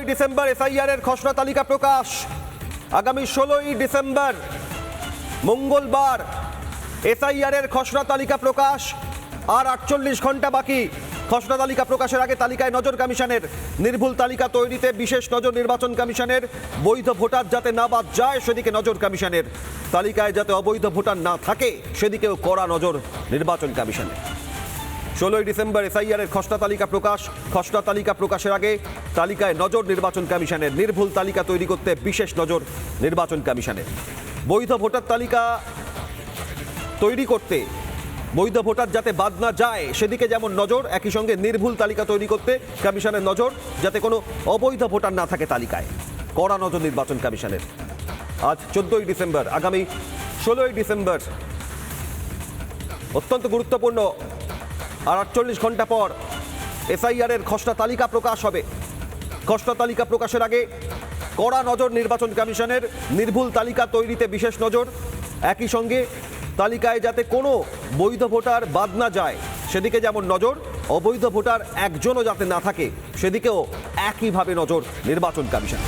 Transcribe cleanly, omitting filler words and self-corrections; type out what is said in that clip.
December SIR এর খসড়া তালিকা প্রকাশ। আগামী 16ই ডিসেম্বর মঙ্গলবার এসআইআর এর খসড়া তালিকা প্রকাশ। আর 48 ঘন্টা বাকি। খসড়া তালিকা প্রকাশের আগে তালিকায় নজর কমিশনের। নির্ভুল তালিকা তৈরিতে বিশেষ নজর নির্বাচন কমিশনের। বৈধ ভোটার যাতে না বাদ যায় সেদিকে নজর কমিশনের। তালিকায় যাতে অবৈধ ভোটার না থাকে সেদিকেও কড়া নজর নির্বাচন কমিশনের। 16ই ডিসেম্বর এসআইআর এর খসড়া তালিকা প্রকাশ। খসড়া তালিকা প্রকাশের আগে তালিকায় নজর নির্বাচন কমিশনের। নির্ভুল তালিকা তৈরি করতে বিশেষ নজর নির্বাচন কমিশনের। বৈধ ভোটার তালিকা তৈরি করতে বৈধ ভোটার যাতে বাদ না যায় সেদিকে যেমন নজর, একই সঙ্গে নির্ভুল তালিকা তৈরি করতে কমিশনের নজর, যাতে কোনো অবৈধ ভোটার না থাকে তালিকায়। কড়া নজর নির্বাচন কমিশনের। আজ 14ই ডিসেম্বর, আগামী 16ই ডিসেম্বর অত্যন্ত গুরুত্বপূর্ণ। আর 48 ঘন্টা পর এসআইআর এর খসড়া তালিকা প্রকাশ হবে। খসড়া তালিকা প্রকাশের আগে কড়া নজর নির্বাচন কমিশনের। নির্ভুল তালিকা তৈরিতে বিশেষ নজর, একই সঙ্গে তালিকায় যাতে কোনো বৈধ ভোটার বাদ না যায় সেদিকে যেমন নজর, অবৈধ ভোটার একজনও যাতে না থাকে সেদিকেও একইভাবে নজর নির্বাচন কমিশন।